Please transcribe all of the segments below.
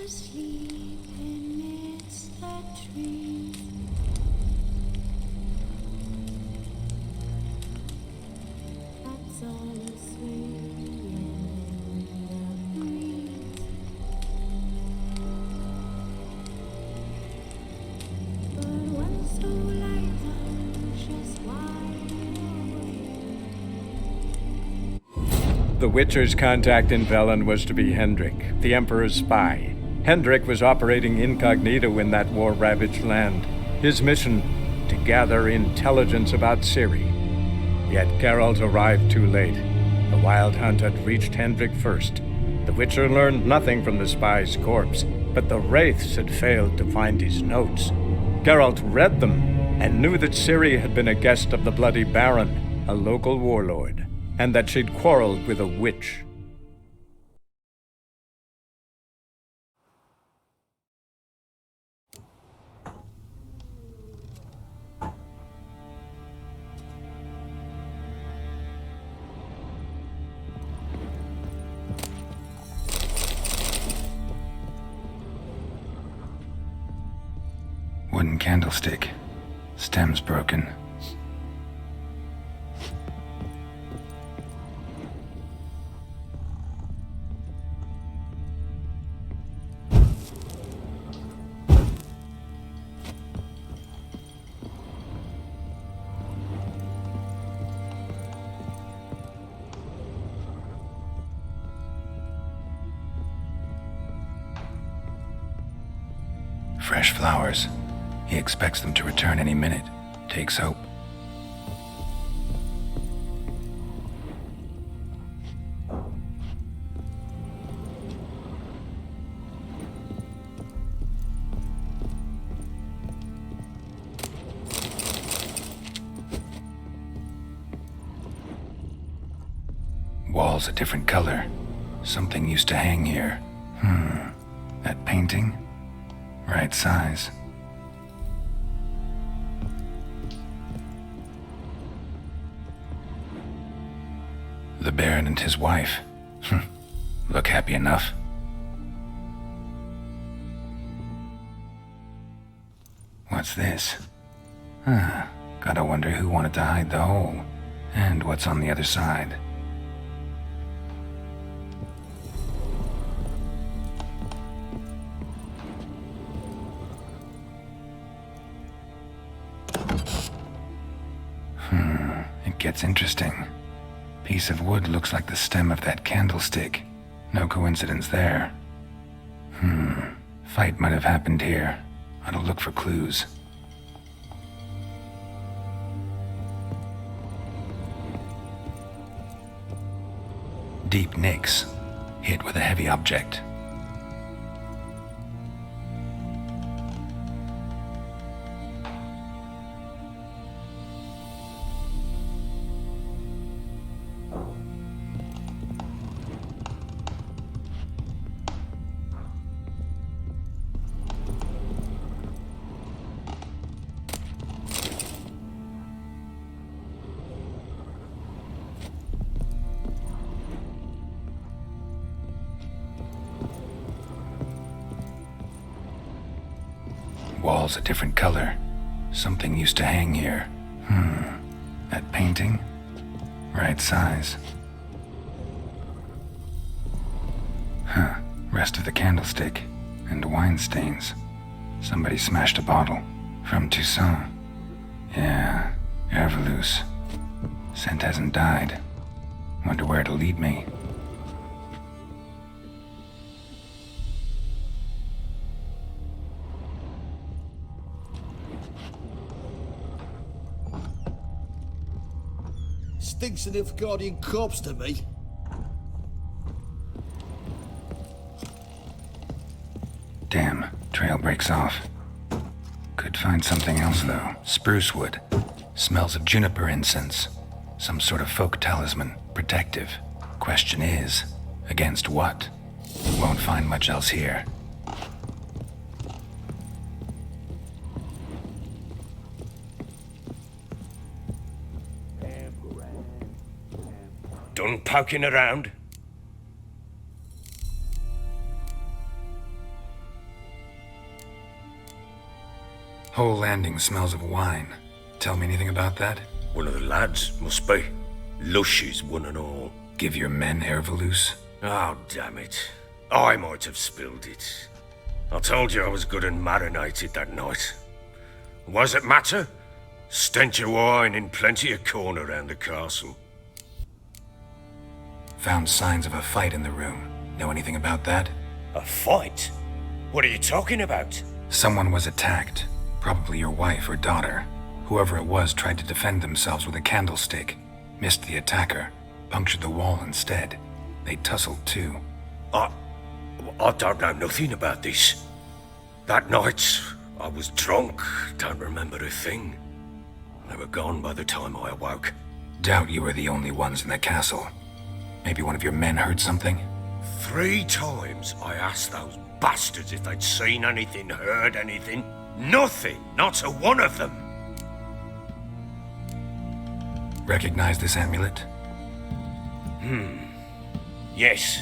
sleep amidst the trees. That's all a swaying in the breeze. But when so light just wide awake. The Witcher's contact in Velen was to be Hendrik, the Emperor's spy. Hendrik was operating incognito in that war-ravaged land. His mission, to gather intelligence about Ciri. Yet Geralt arrived too late. The Wild Hunt had reached Hendrik first. The Witcher learned nothing from the spy's corpse, but the Wraiths had failed to find his notes. Geralt read them and knew that Ciri had been a guest of the Bloody Baron, a local warlord, and that she'd quarreled with a witch. Wooden candlestick. Stem's broken. Fresh flowers. He expects them to return any minute. Takes hope. Walls a different color. Something used to hang here. That painting? Right size. The Baron and his wife. Look happy enough. What's this? Gotta wonder who wanted to hide the hole. And what's on the other side. It gets interesting. Piece of wood looks like the stem of that candlestick. No coincidence there. Fight might have happened here. Ought to look for clues. Deep nicks. Hit with a heavy object. Walls a different color. Something used to hang here. That painting? Right size. Rest of the candlestick. And wine stains. Somebody smashed a bottle. From Toussaint. Yeah, Herveloos. Scent hasn't died. Wonder where it'll lead me. Stinks of Nilfgaardian corpse to me. Damn, trail breaks off. Could find something else though. Spruce wood. Smells of juniper incense. Some sort of folk talisman. Protective. Question is, against what? Won't find much else here. Done poking around? Whole landing smells of wine. Tell me anything about that? One of the lads, must be. Lushes, one and all. Give your men air valuse? Oh, damn it. I might have spilled it. I told you I was good and marinated that night. What does it matter? Stench of wine in plenty of corn around the castle. Found signs of a fight in the room. Know anything about that? A fight? What are you talking about? Someone was attacked. Probably your wife or daughter. Whoever it was tried to defend themselves with a candlestick. Missed the attacker. Punctured the wall instead. They tussled too. I don't know nothing about this. That night, I was drunk, don't remember a thing. They were gone by the time I awoke. Doubt you were the only ones in the castle. Maybe one of your men heard something? 3 times I asked those bastards if they'd seen anything, heard anything. Nothing, not a one of them. Recognize this amulet? Yes,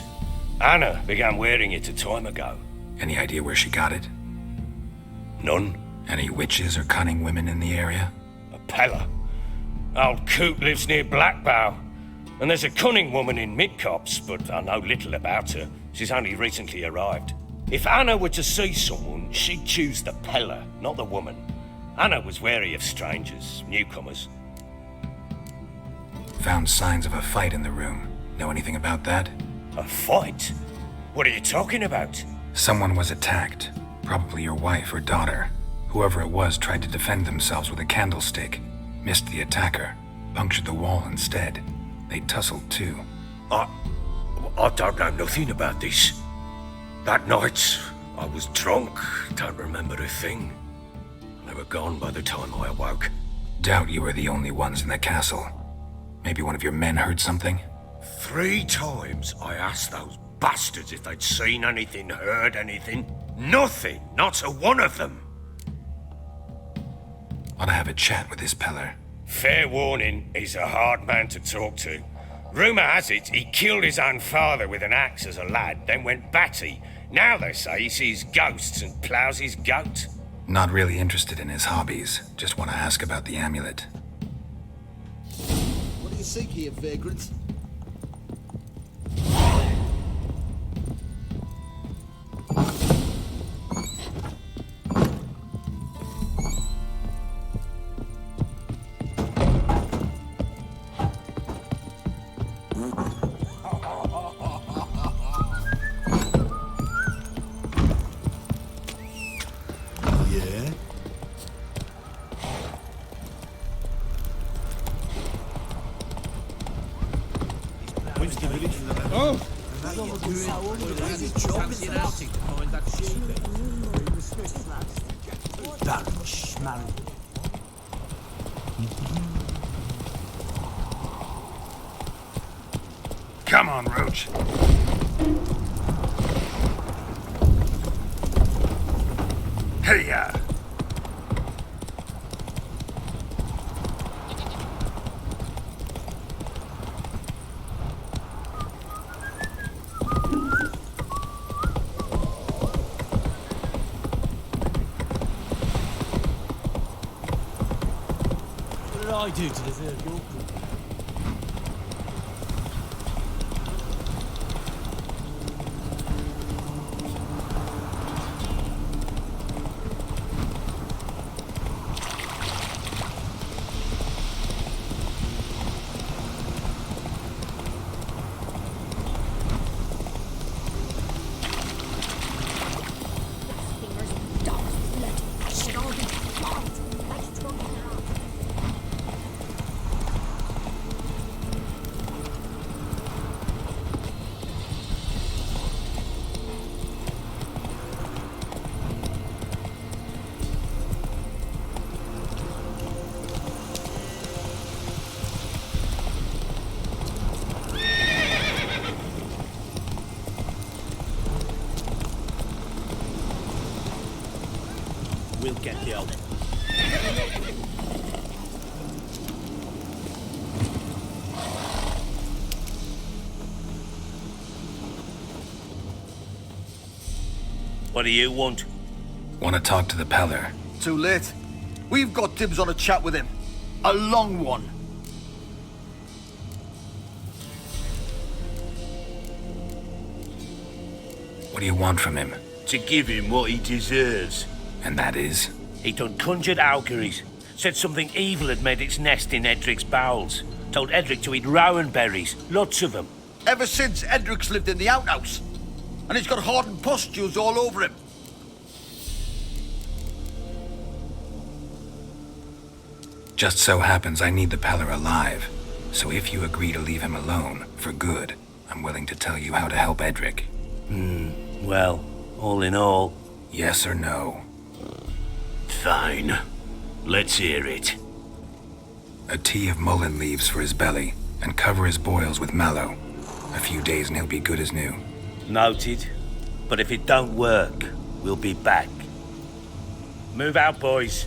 Anna began wearing it a time ago. Any idea where she got it? None. Any witches or cunning women in the area? A Pella. Old Coot lives near Blackbow. And there's a cunning woman in Midcops, but I know little about her. She's only recently arrived. If Anna were to see someone, she'd choose the Pella, not the woman. Anna was wary of strangers, newcomers. Found signs of a fight in the room. Know anything about that? A fight? What are you talking about? Someone was attacked. Probably your wife or daughter. Whoever it was tried to defend themselves with a candlestick. Missed the attacker. Punctured the wall instead. They tussled too. I don't know nothing about this. That night, I was drunk, don't remember a thing. They were gone by the time I awoke. Doubt you were the only ones in the castle. Maybe one of your men heard something? 3 times I asked those bastards if they'd seen anything, heard anything. Nothing, not a one of them. Ought to have a chat with this Peller. Fair warning, he's a hard man to talk to. Rumour has it he killed his own father with an axe as a lad, then went batty. Now they say he sees ghosts and ploughs his goat. Not really interested in his hobbies. Just want to ask about the amulet. What do you seek here, vagrants? Yeah? Come on, Roach. Hey-ya! What did I do to deserve your company? Blasphemers, dogs, blood, should all be flogged like drunken hounds. We'll get the old. What do you want? Want to talk to the Peller. Too late. We've got dibs on a chat with him. A long one. What do you want from him? To give him what he deserves. And that is? He done conjured auguries. Said something evil had made its nest in Edric's bowels. Told Edric to eat rowan berries. Lots of them. Ever since Edric's lived in the outhouse. And he's got hardened pustules all over him. Just so happens I need the Peller alive. So if you agree to leave him alone, for good, I'm willing to tell you how to help Edric. Well, all in all... Yes or no? Fine. Let's hear it. A tea of mullein leaves for his belly, and cover his boils with mallow. A few days and he'll be good as new. Noted. But if it don't work, we'll be back. Move out, boys.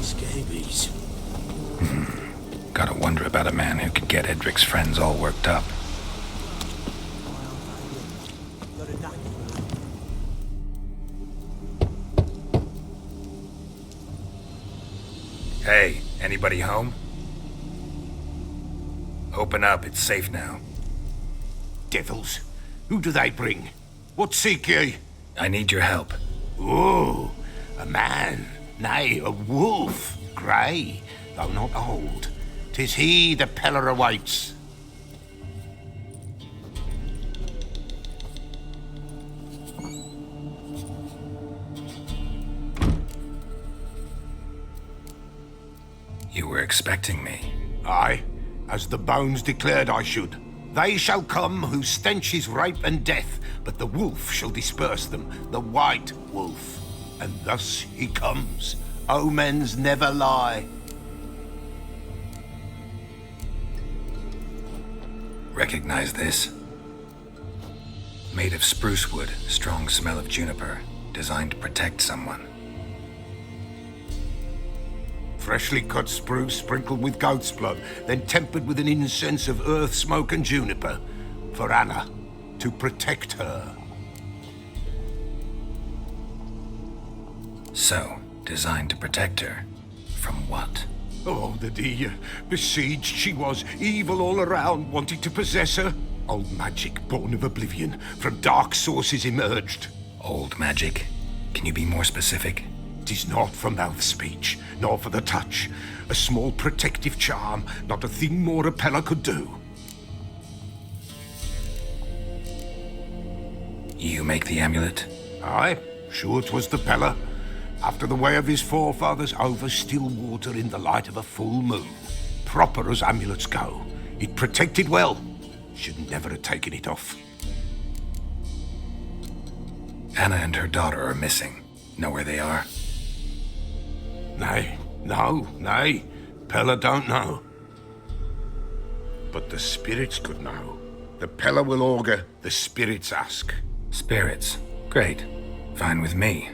Scabies. Gotta wonder about a man who could get Edric's friends all worked up. Got a knack for it. Hey, anybody home? Open up, it's safe now. Devils, who do they bring? What seek ye? I need your help. Oh, a man, nay, a wolf, grey, though not old. 'Tis he the Peller awaits. You were expecting me. Aye, as the bones declared I should. They shall come whose stench is rape and death, but the wolf shall disperse them, the white wolf. And thus he comes. Omens never lie. Recognize this? Made of spruce wood, strong smell of juniper, designed to protect someone. Freshly cut spruce sprinkled with goat's blood, then tempered with an incense of earth, smoke and juniper. For Anna, to protect her. So, designed to protect her. From what? Oh, the dear. Besieged she was, evil all around, wanting to possess her. Old magic, born of oblivion, from dark sources emerged. Old magic? Can you be more specific? 'Tis not for mouth speech, nor for the touch. A small protective charm, not a thing more a Peller could do. You make the amulet? Aye, sure 'twas the Peller. After the way of his forefathers, over still water in the light of a full moon. Proper as amulets go. It protected well. Should never have taken it off. Anna and her daughter are missing. Know where they are? Nay, nay. Peller don't know. But the spirits could know. The Peller will augur, the spirits ask. Spirits. Great. Fine with me.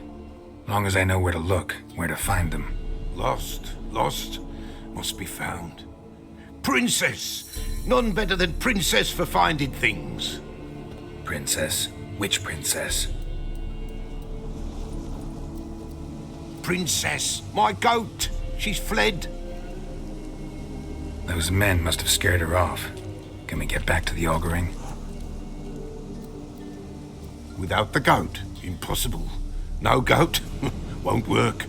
Long as I know where to look, where to find them. Lost, must be found. Princess! None better than Princess for finding things. Princess? Which princess? Princess, my goat! She's fled. Those men must have scared her off. Can we get back to the auguring? Without the goat, impossible. No goat, won't work.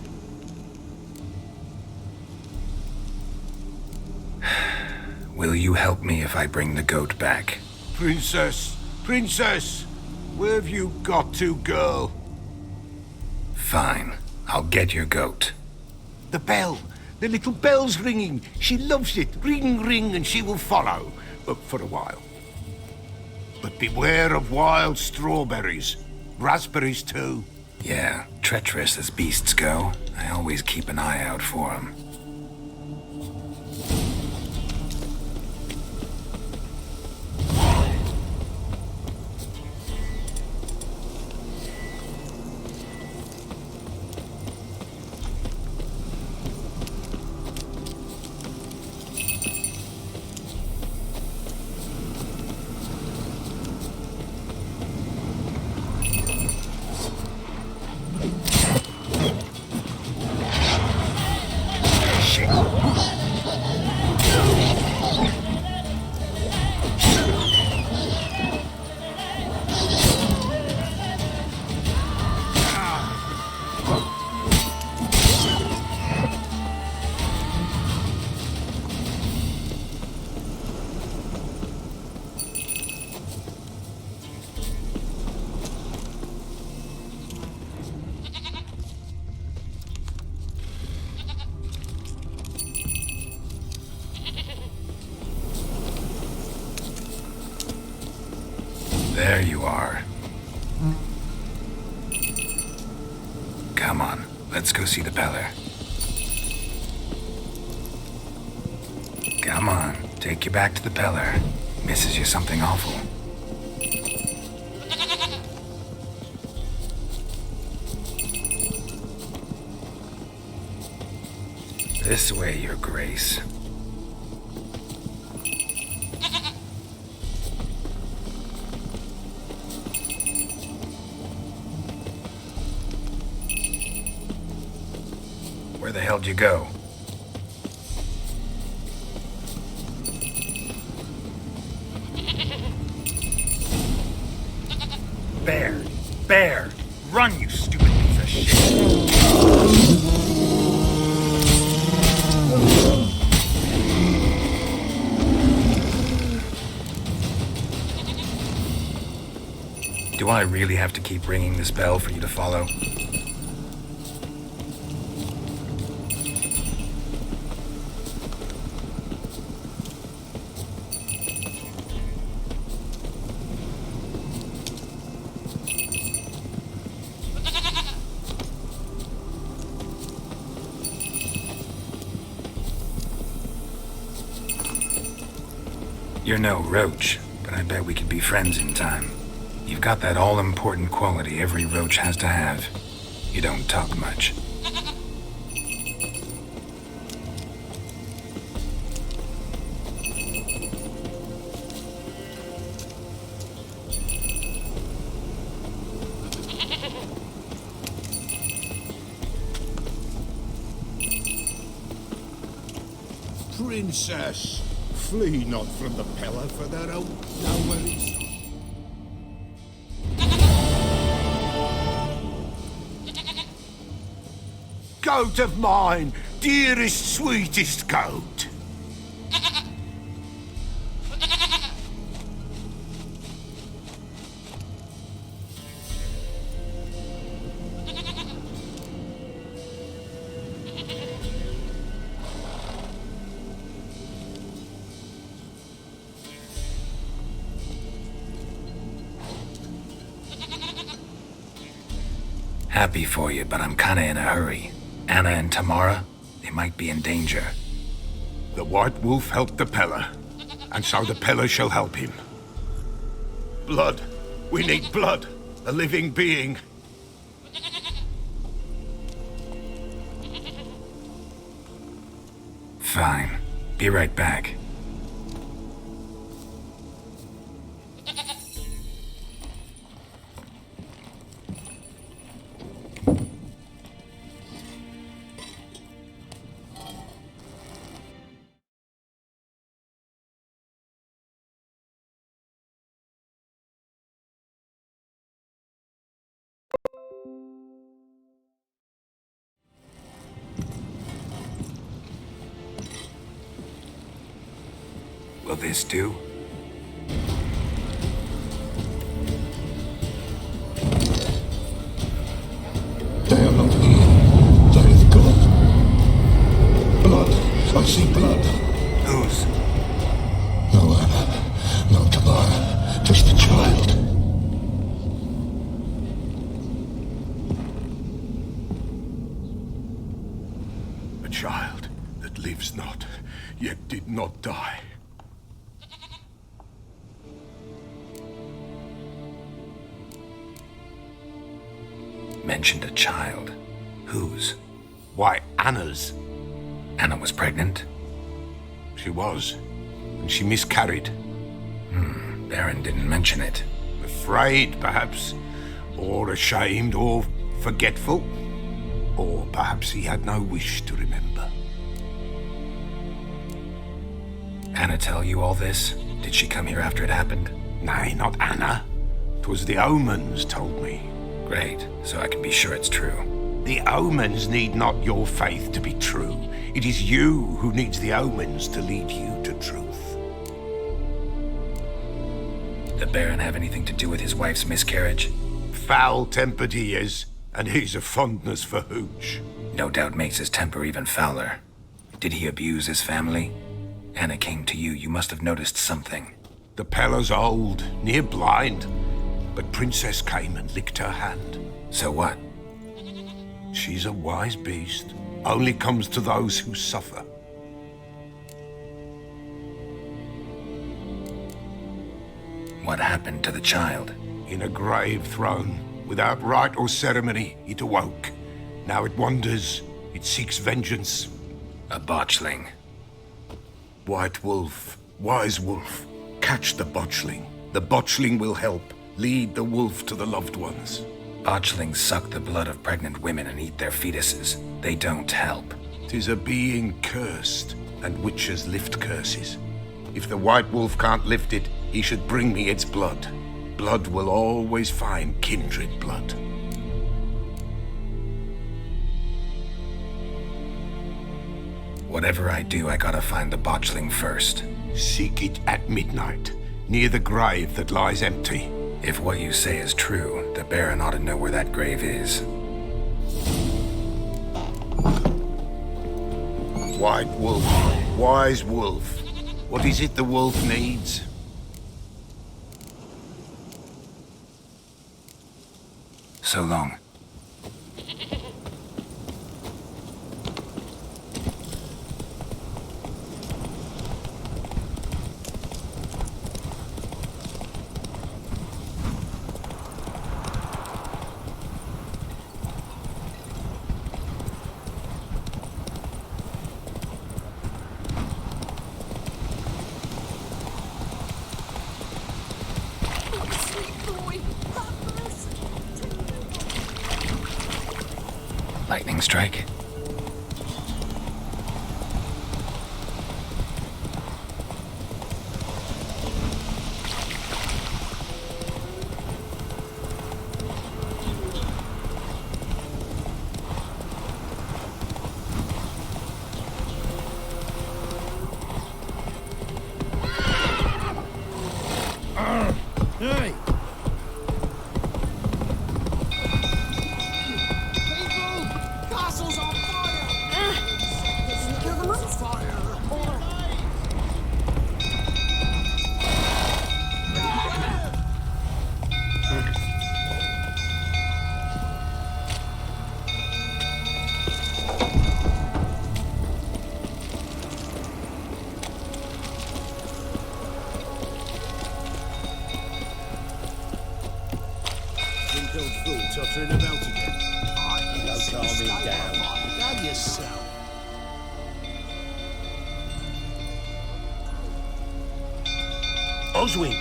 Will you help me if I bring the goat back? Princess, where have you got to, girl? Fine. I'll get your goat. The bell, the little bell's ringing. She loves it. Ring, ring, and she will follow. But for a while. But beware of wild strawberries. Raspberries, too. Yeah, treacherous as beasts go. I always keep an eye out for them. shit. There you are. Come on, let's go see the Peller. Come on, take you back to the Peller. Misses you something awful. This way, Your Grace. Where the hell'd you go? Bear! Bear! Run, you stupid piece of shit! Do I really have to keep ringing this bell for you to follow? You're no roach, but I bet we could be friends in time. You've got that all-important quality every roach has to have. You don't talk much. Princess, flee not from the Peller for their own nowheres. Goat of mine, dearest, sweetest goat. Happy for you, but I'm kinda in a hurry. Anna and Tamara, they might be in danger. The White Wolf helped the Peller, and so the Peller shall help him. Blood. We need blood. A living being. Fine. Be right back. Will this do? They are not here. They have gone. Blood. I see blood. Whose? No Anna. No Tamara. Just the child. A child that lives not, yet did not die. Mentioned a child. Whose? Why, Anna's. Anna was pregnant? She was. And she miscarried. Baron didn't mention it. Afraid, perhaps. Or ashamed, or forgetful. Or perhaps he had no wish to remember. Anna tell you all this? Did she come here after it happened? Nay, not Anna. 'Twas the omens told me. Great, so I can be sure it's true. The omens need not your faith to be true. It is you who needs the omens to lead you to truth. The Baron have anything to do with his wife's miscarriage? Foul-tempered he is, and he's a fondness for hooch. No doubt makes his temper even fouler. Did he abuse his family? Anna came to you. You must have noticed something. The Pella's old, near blind, but Princess came and licked her hand. So what? She's a wise beast. Only comes to those who suffer. What happened to the child? In a grave thrown, without rite or ceremony, it awoke. Now it wanders, it seeks vengeance. A botchling. White Wolf, Wise Wolf, catch the botchling. The botchling will help lead the wolf to the loved ones. Botchlings suck the blood of pregnant women and eat their fetuses. They don't help. 'Tis a being cursed, and witches lift curses. If the White Wolf can't lift it, he should bring me its blood. Blood will always find kindred blood. Whatever I do, I gotta find the botchling first. Seek it at midnight, near the grave that lies empty. If what you say is true, the Baron ought to know where that grave is. White Wolf, Wise Wolf. What is it the wolf needs? So long. Lightning strike? Hey! Castle's on fire! Did you kill the monster? Or... Wind-filled fool tottering about again. Don't calm him down. Calm yourself. Oswin!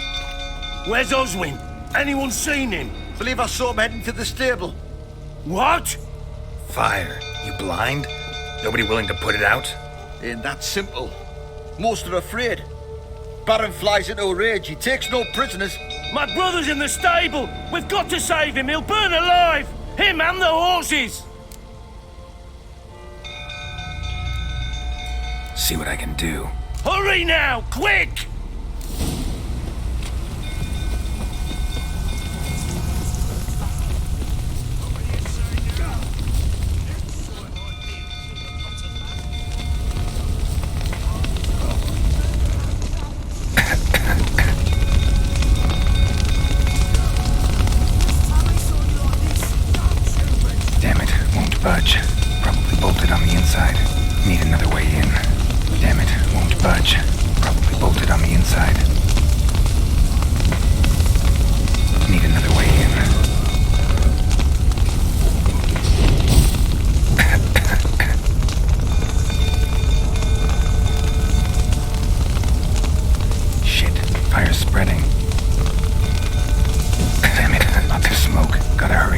Where's Oswin? Anyone seen him? Believe I saw him heading to the stable. What? Fire. You blind? Nobody willing to put it out? Ain't that simple. Most are afraid. Baron flies into a rage. He takes no prisoners. My brother's in the stable! We've got to save him! He'll burn alive! Him and the horses! See what I can do. Hurry now! Quick! Damn it, won't budge. Probably bolted on the inside. Need another way in. Damn it, won't budge. Probably bolted on the inside. Need another way in. Shit, fire's spreading. Damn it, not this smoke. Gotta hurry.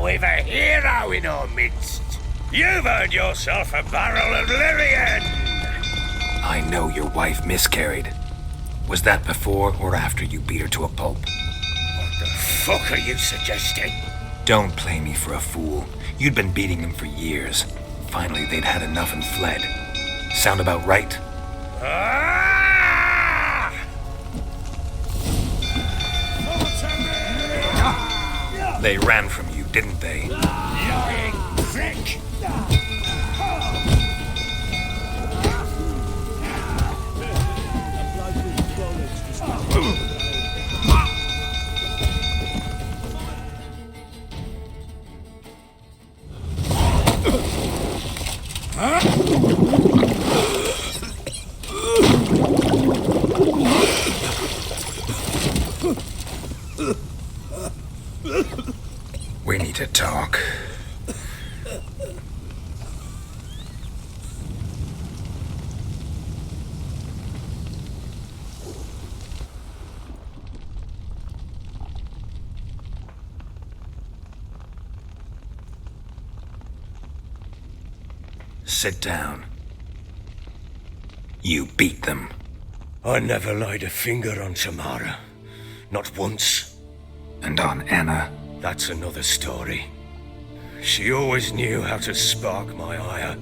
Now we've a hero in our midst. You've earned yourself a barrel of Lyrian. I know your wife miscarried. Was that before or after you beat her to a pulp? What the fuck are you suggesting? Don't play me for a fool. You'd been beating them for years. Finally, they'd had enough and fled. Sound about right? Ah! They ran from you, didn't they? Lying prick! We need to talk. Sit down. You beat them. I never laid a finger on Tamara. Not once. And on Anna. That's another story. She always knew how to spark my ire.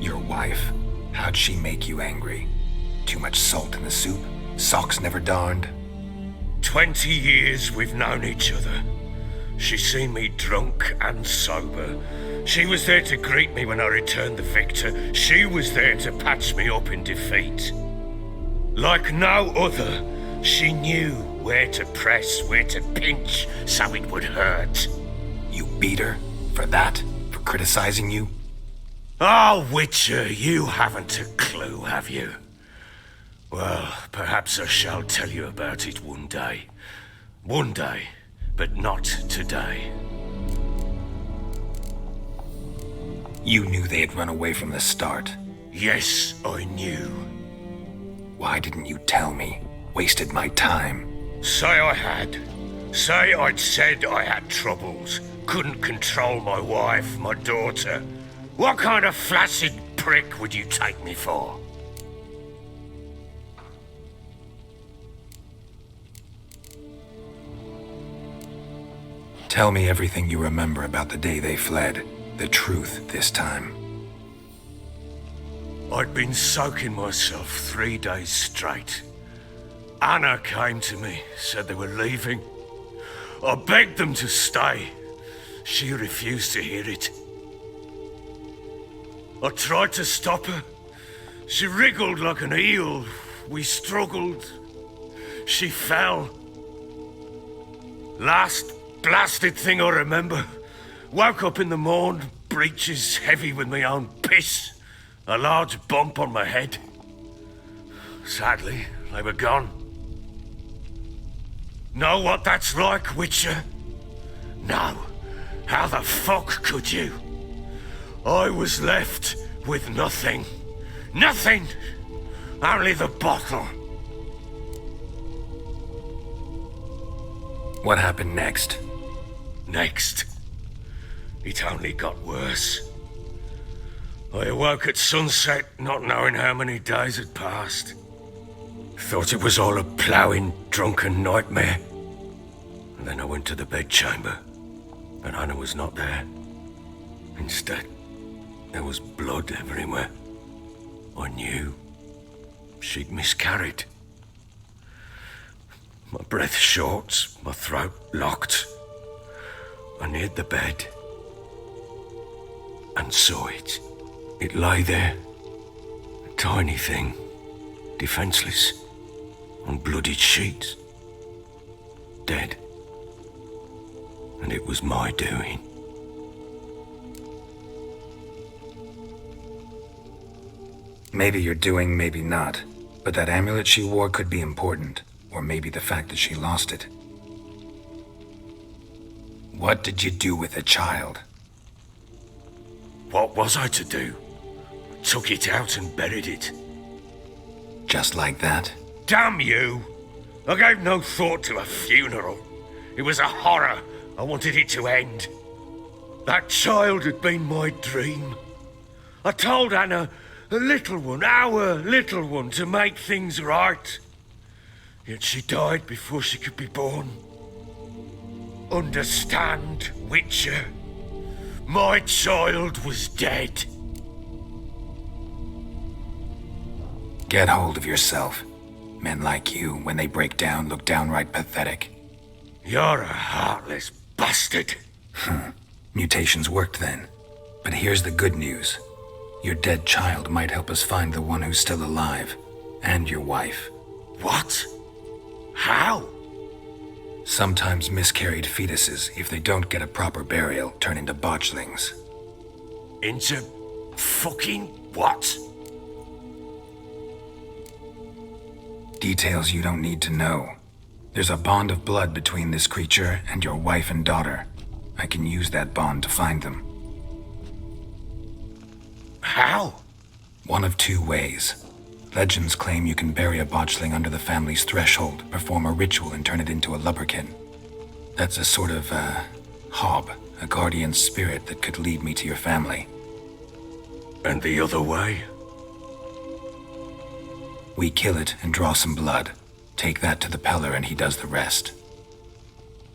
Your wife. How'd she make you angry? Too much salt in the soup? Socks never darned? 20 years we've known each other. She's seen me drunk and sober. She was there to greet me when I returned the victor. She was there to patch me up in defeat. Like no other, she knew where to press, where to pinch, so it would hurt. You beat her? For that? For criticizing you? Oh, Witcher, you haven't a clue, have you? Well, perhaps I shall tell you about it one day. One day, but not today. You knew they had run away from the start. Yes, I knew. Why didn't you tell me? Wasted my time. Say I had. Say I'd said I had troubles. Couldn't control my wife, my daughter. What kind of flaccid prick would you take me for? Tell me everything you remember about the day they fled. The truth this time. I'd been soaking myself 3 days straight. Anna came to me, said they were leaving. I begged them to stay. She refused to hear it. I tried to stop her. She wriggled like an eel. We struggled. She fell. Last blasted thing I remember. Woke up in the morn, breeches heavy with my own piss. A large bump on my head. Sadly, they were gone. Know what that's like, Witcher? No. How the fuck could you? I was left with nothing. Nothing! Only the bottle. What happened next? Next. It only got worse. I awoke at sunset, not knowing how many days had passed. Thought it was all a ploughing, drunken nightmare. And then I went to the bedchamber, but Anna was not there. Instead, there was blood everywhere. I knew she'd miscarried. My breath short, my throat locked. I neared the bed and saw it. It lay there, a tiny thing, defenseless, on bloodied sheets, dead. And it was my doing. Maybe you're doing, maybe not. But that amulet she wore could be important. Or maybe the fact that she lost it. What did you do with the child? What was I to do? Took it out and buried it. Just like that? Damn you! I gave no thought to a funeral. It was a horror. I wanted it to end. That child had been my dream. I told Anna, our little one, to make things right. Yet she died before she could be born. Understand, Witcher? My child was dead. Get hold of yourself. Men like you, when they break down, look downright pathetic. You're a heartless bastard. Mutations worked then. But here's the good news. Your dead child might help us find the one who's still alive. And your wife. What? How? Sometimes miscarried fetuses, if they don't get a proper burial, turn into botchlings. Into fucking what? Details you don't need to know. There's a bond of blood between this creature and your wife and daughter. I can use that bond to find them. How? One of two ways. Legends claim you can bury a botchling under the family's threshold, perform a ritual, and turn it into a lubberkin. That's a sort of, hob, a guardian spirit that could lead me to your family. And the other way? We kill it and draw some blood. Take that to the Peller and he does the rest.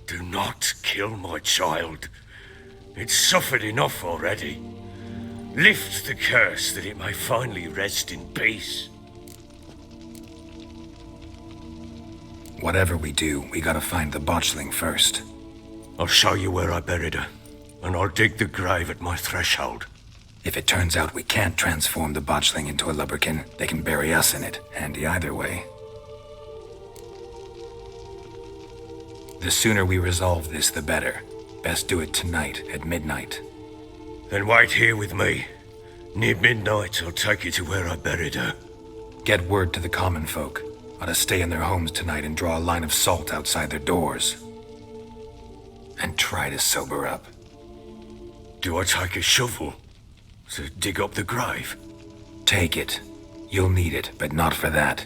Do not kill my child. It's suffered enough already. Lift the curse that it may finally rest in peace. Whatever we do, we gotta find the botchling first. I'll show you where I buried her, and I'll dig the grave at my threshold. If it turns out we can't transform the botchling into a lubberkin, they can bury us in it. Handy either way. The sooner we resolve this, the better. Best do it tonight, at midnight. Then wait here with me. Near midnight, I'll take you to where I buried her. Get word to the common folk. Ought to stay in their homes tonight and draw a line of salt outside their doors. And try to sober up. Do I take a shovel to dig up the grave? Take it. You'll need it, but not for that.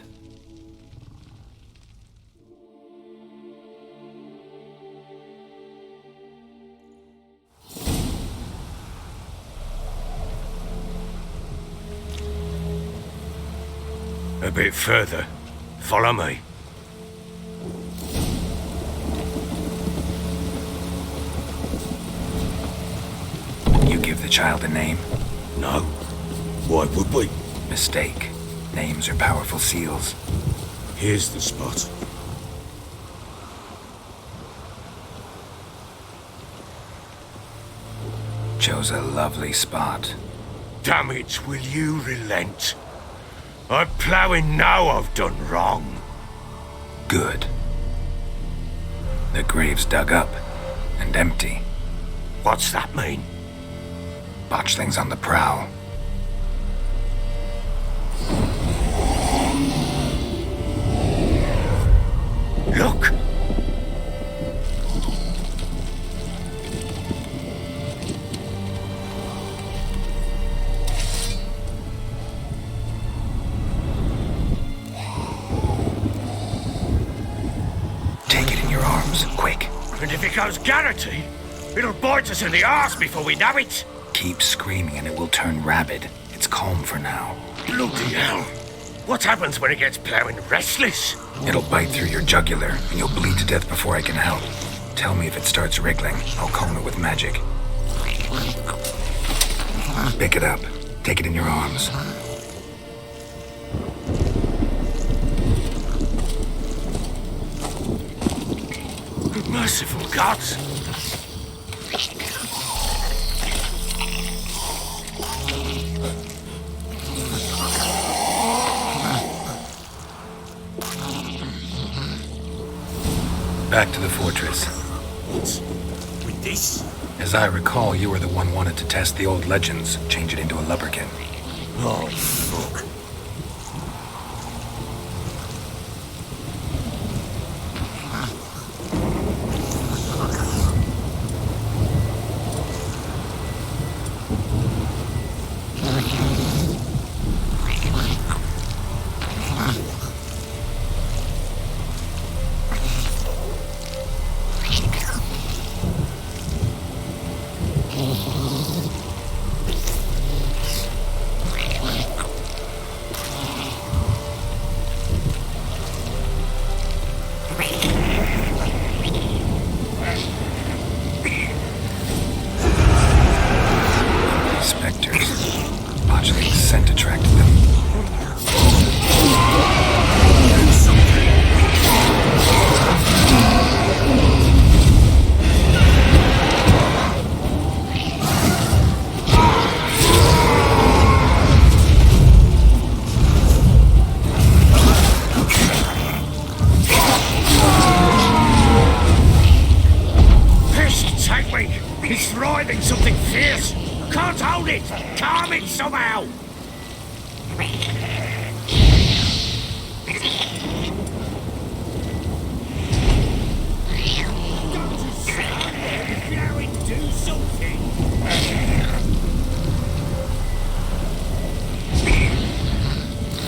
A bit further. Follow me. You give the child a name? No. Why would we? Mistake. Names are powerful seals. Here's the spot. Chose a lovely spot. Damn it, will you relent? I'm ploughing now I've done wrong. Good. The grave's dug up and empty. What's that mean? Botchling's on the prowl. Look! Take it in your arms, quick. And if it goes Garrity, it'll bite us in the arse before we know it. Keep screaming and it will turn rabid. It's calm for now. Bloody hell. What happens when it gets ploughing restless? It'll bite through your jugular and you'll bleed to death before I can help. Tell me if it starts wriggling. I'll calm it with magic. Pick it up. Take it in your arms. Merciful gods! Back to the fortress. With this? As I recall, you were the one wanted to test the old legends, change it into a lubberkin. Oh, fuck.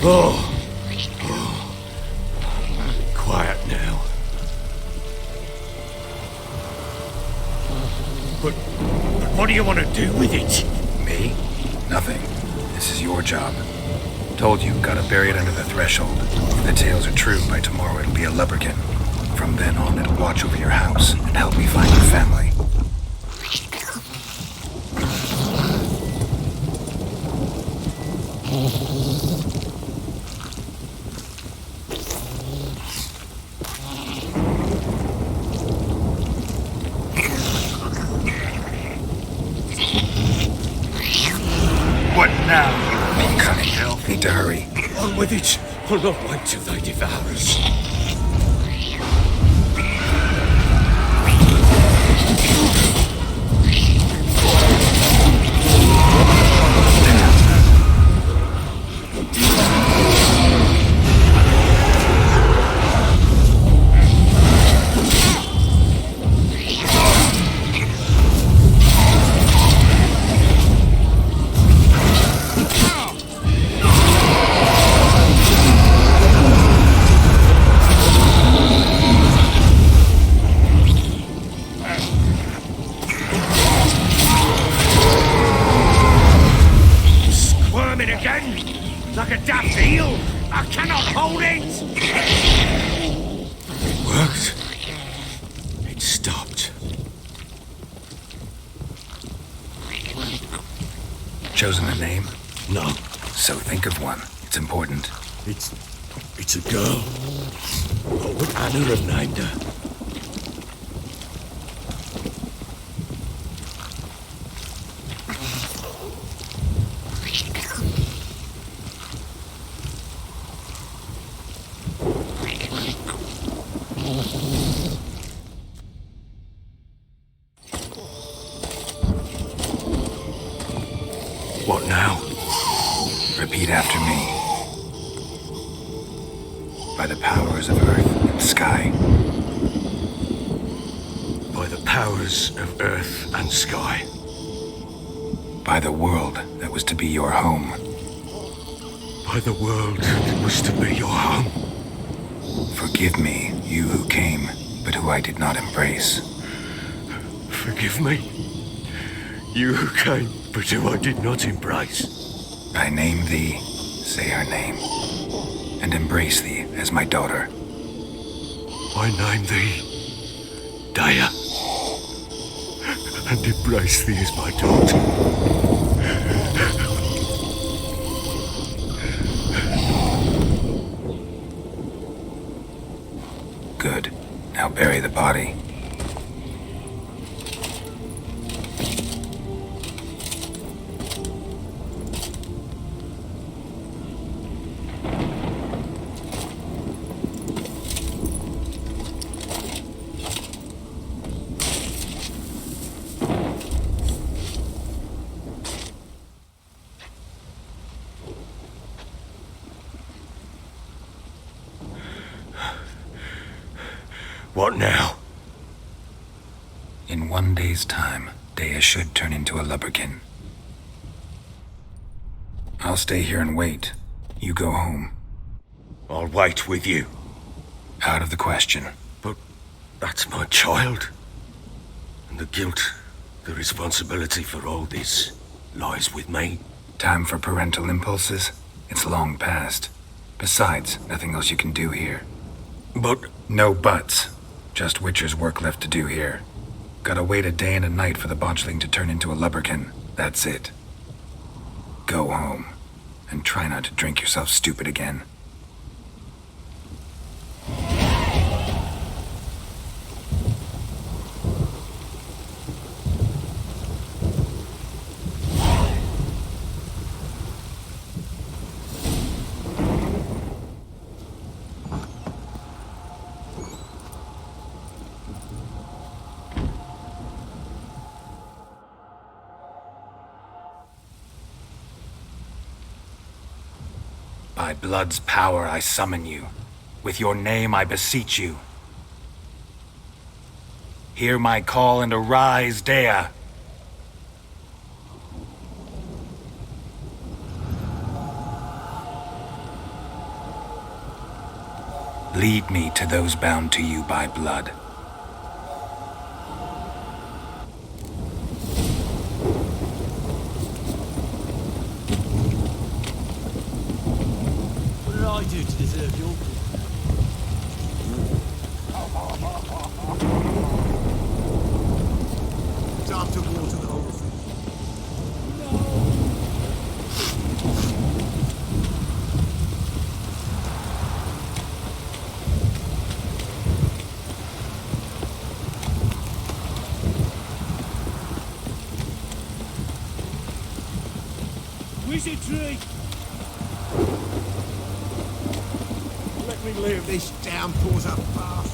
Oh. Quiet now. But what do you want to do with it? Me? Nothing. This is your job. Told you, gotta bury it under the threshold. If the tales are true, by tomorrow it'll be a lubberkin. From then on, it'll watch over your house and help me find your family. What now? Cunning hell. Need to hurry. On with it. I'll not wait till they devour us. Like a daft eel! I cannot hold it! It worked. It stopped. Chosen a name? No. So think of one. It's important. It's a girl. What would Anna have named her? What now? Repeat after me. By the powers of earth and sky. By the powers of earth and sky. By the world that was to be your home. By the world that was to be your home. Forgive me, you who came, but who I did not embrace. Forgive me, you who came, but who I did not embrace. I name thee, say her name, and embrace thee as my daughter. I name thee, Daya, and embrace thee as my daughter. Good. Now bury the body. What now? In 1 day's time, Dea should turn into a lubberkin. I'll stay here and wait. You go home. I'll wait with you. Out of the question. But that's my child. And the guilt, the responsibility for all this lies with me. Time for parental impulses? It's long past. Besides, nothing else you can do here. But No buts. Just Witcher's work left to do here. Gotta wait a day and a night for the botchling to turn into a lubberkin. That's it. Go home. And try not to drink yourself stupid again. By blood's power I summon you. With your name I beseech you. Hear my call and arise, Dea. Lead me to those bound to you by blood. What did I do to deserve your blood? Time to water the whole thing. Wizardry! Let me live. This downpour's a bastard.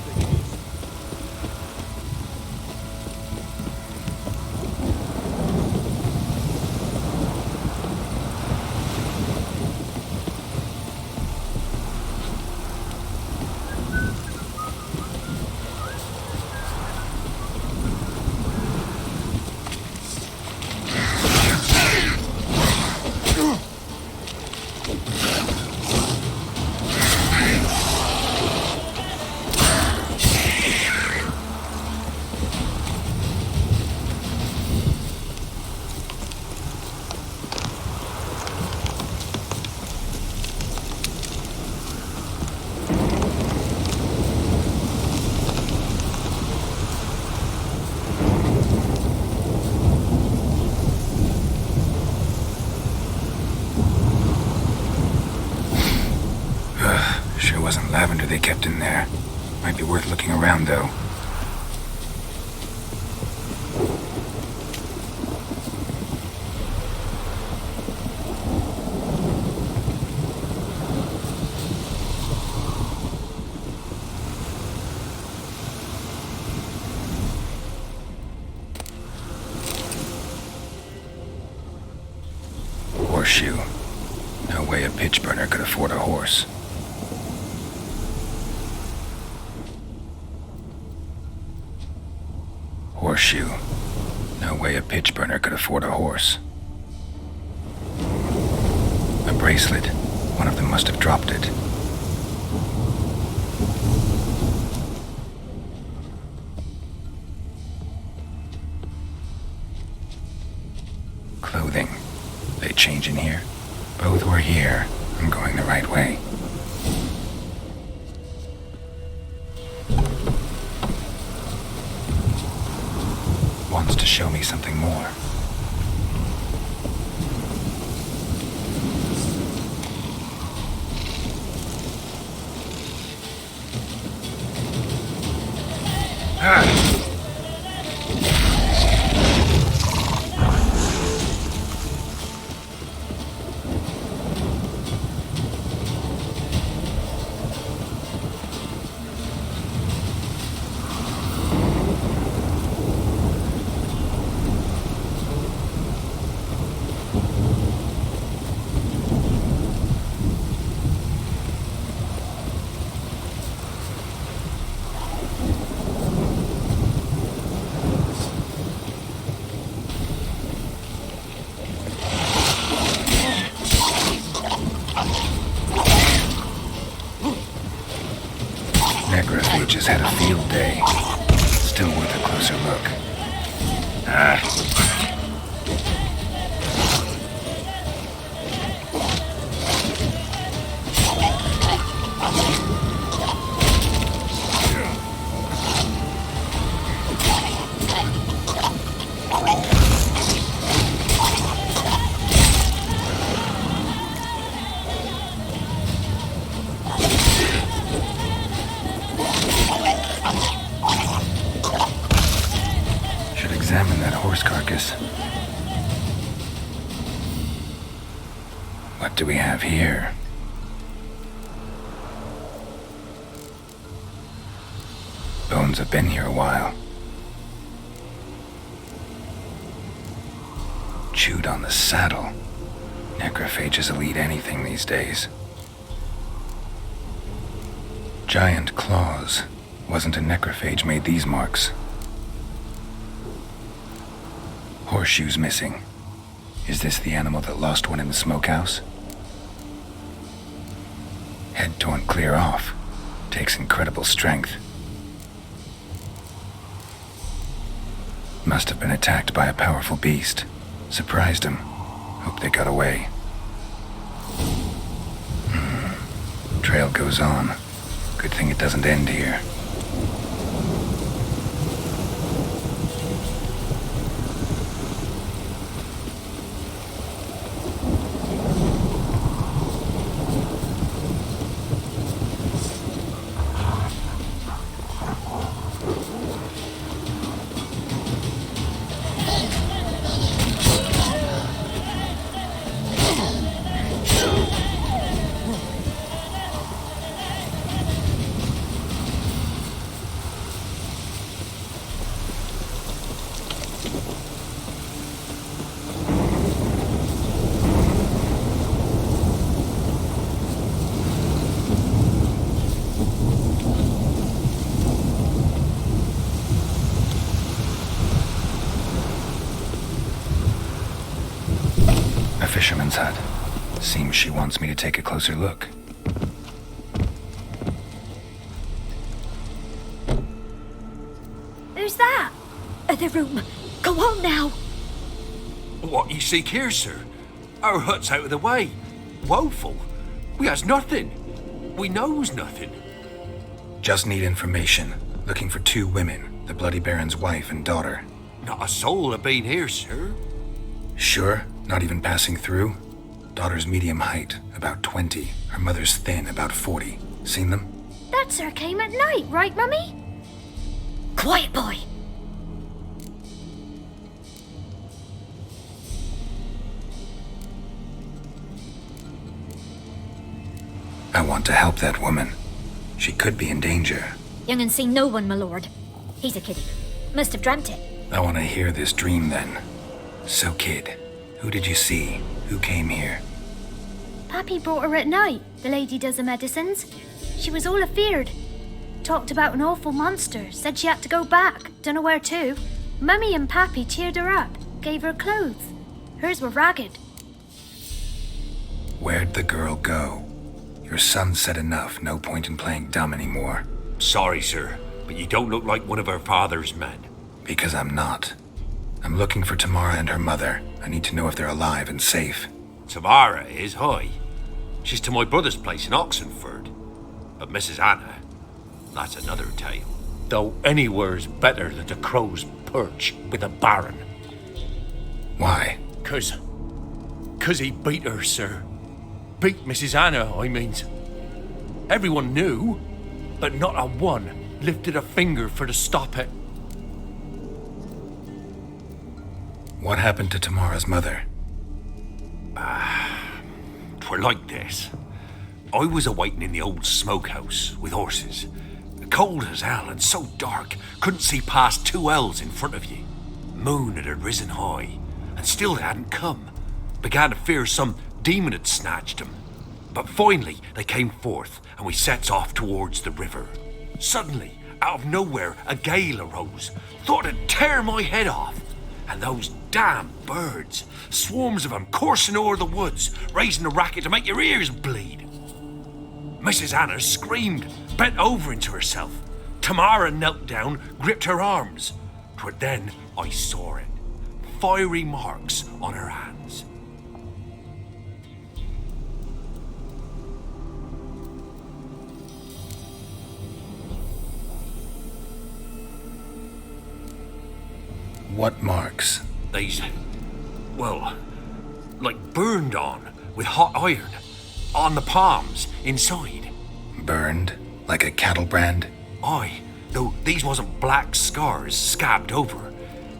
Sure wasn't lavender they kept in there. Might be worth looking around, though. Horseshoe. No way a pitch burner could afford a horse. Horseshoe. No way a pitch burner could afford a horse. A bracelet. One of them must have dropped it. Clothing. They change in here? Both were here. I'm going the right way. Wants to show me something more. Necrophages had a field day. Still worth a closer look. Examine that horse carcass. What do we have here? Bones have been here a while. Chewed on the saddle. Necrophages will eat anything these days. Giant claws. Wasn't a necrophage made these marks. Horseshoes missing. Is this the animal that lost one in the smokehouse? Head torn clear off. Takes incredible strength. Must have been attacked by a powerful beast. Surprised him. Hope they got away. Trail goes on. Good thing it doesn't end here. Fisherman's hut. Seems she wants me to take a closer look. Who's that? Other room. Go on now. What you seek here, sir? Our hut's out of the way. Woeful. We has nothing. We knows nothing. Just need information. Looking for 2 women, the Bloody Baron's wife and daughter. Not a soul have been here, sir. Sure? Not even passing through? Daughter's medium height, about 20. Her mother's thin, about 40. Seen them? That sir came at night, right, Mummy? Quiet, boy. I want to help that woman. She could be in danger. Young and seen no one, my lord. He's a kiddie. Must have dreamt it. I want to hear this dream then. So, kid, who did you see? Who came here? Pappy brought her at night. The lady does the medicines. She was all afeared. Talked about an awful monster. Said she had to go back. Dunno where to. Mummy and Pappy cheered her up. Gave her clothes. Hers were ragged. Where'd the girl go? Your son said enough. No point in playing dumb anymore. Sorry, sir, but you don't look like one of our father's men. Because I'm not. I'm looking for Tamara and her mother. I need to know if they're alive and safe. Tamara is, hi. She's to my brother's place in Oxenford. But Mrs. Anna, that's another tale. Though anywhere's better than the crow's perch with a baron. Why? 'Cause he beat her, sir. Beat Mrs. Anna, I means. Everyone knew, but not a one lifted a finger for to stop it. What happened to Tamara's mother? 'Twere like this. I was awaiting in the old smokehouse with horses. Cold as hell and so dark, couldn't see past 2 ells in front of you. Moon had risen high, and still they hadn't come. Began to fear some demon had snatched them. But finally they came forth, and we sets off towards the river. Suddenly, out of nowhere, a gale arose. Thought it'd tear my head off. And those damn birds, swarms of them coursing o'er the woods, raising a racket to make your ears bleed. Mrs. Anna screamed, bent over into herself. Tamara knelt down, gripped her arms. 'Twere then I saw it. Fiery marks on her hands. What marks? These, well, like burned on with hot iron. On the palms, inside. Burned? Like a cattle brand? Aye, though these wasn't black scars scabbed over.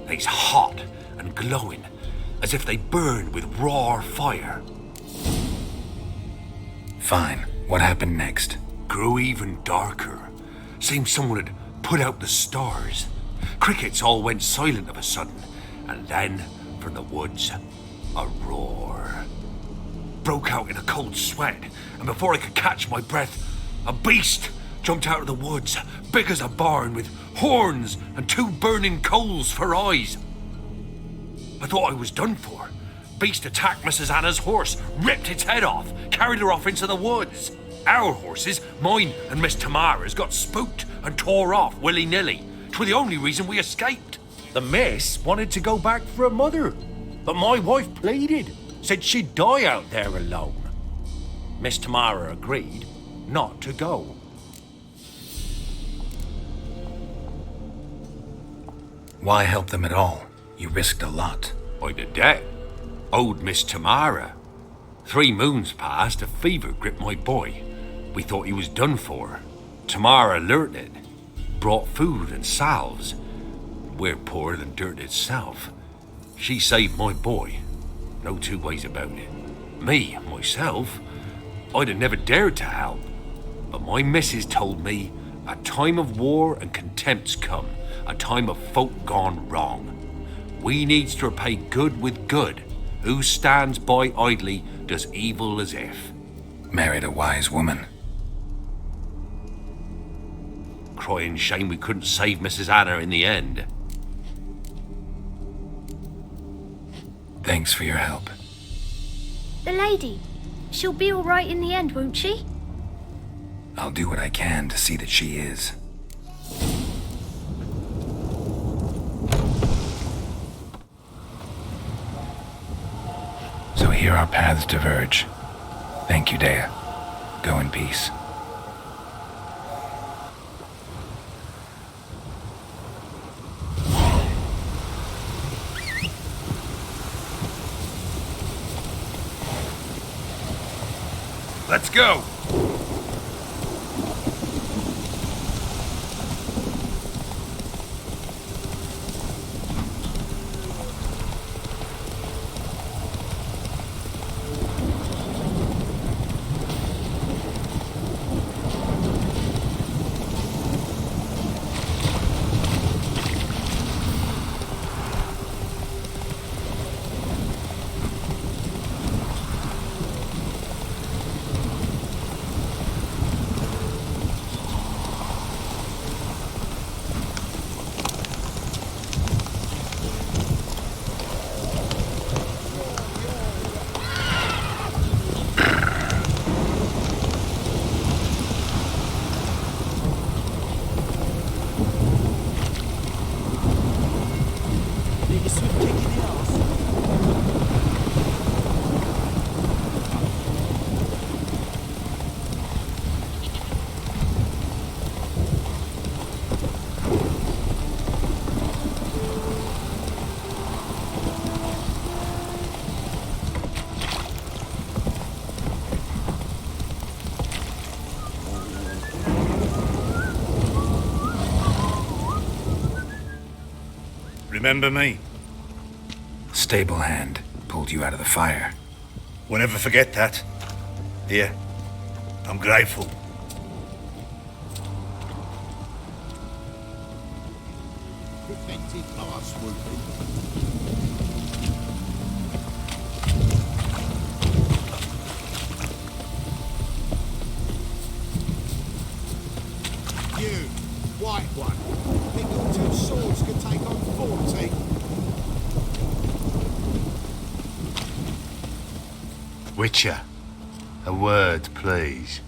They's hot and glowing, as if they burned with raw fire. Fine. What happened next? Grew even darker. Seemed someone had put out the stars. Crickets all went silent of a sudden, and then, from the woods, a roar. Broke out in a cold sweat, and before I could catch my breath, a beast jumped out of the woods, big as a barn, with horns and 2 burning coals for eyes. I thought I was done for. Beast attacked Mrs. Anna's horse, ripped its head off, carried her off into the woods. Our horses, mine and Miss Tamara's, got spooked and tore off willy-nilly. 'Twere the only reason we escaped. The miss wanted to go back for her mother, but my wife pleaded, said she'd die out there alone. Miss Tamara agreed not to go. Why help them at all? You risked a lot. I did that. Owed Miss Tamara. 3 moons passed, a fever gripped my boy. We thought he was done for. Tamara alerted, brought food and salves. We're poorer than dirt itself. She saved my boy. No 2 ways about it. Me, myself, I'd have never dared to help. But my missus told me a time of war and contempt's come, a time of folk gone wrong. We needs to repay good with good. Who stands by idly does evil as if. Married a wise woman. Crying shame we couldn't save Mrs. Anna in the end. Thanks for your help. The lady. She'll be all right in the end, won't she? I'll do what I can to see that she is. So here our paths diverge. Thank you, Dea. Go in peace. Let's go! Remember me? Stable hand pulled you out of the fire. We'll never forget that. Here, I'm grateful. Protected by swooping. You, white one. Think your 2 swords could take on 40? Witcher, a word, please.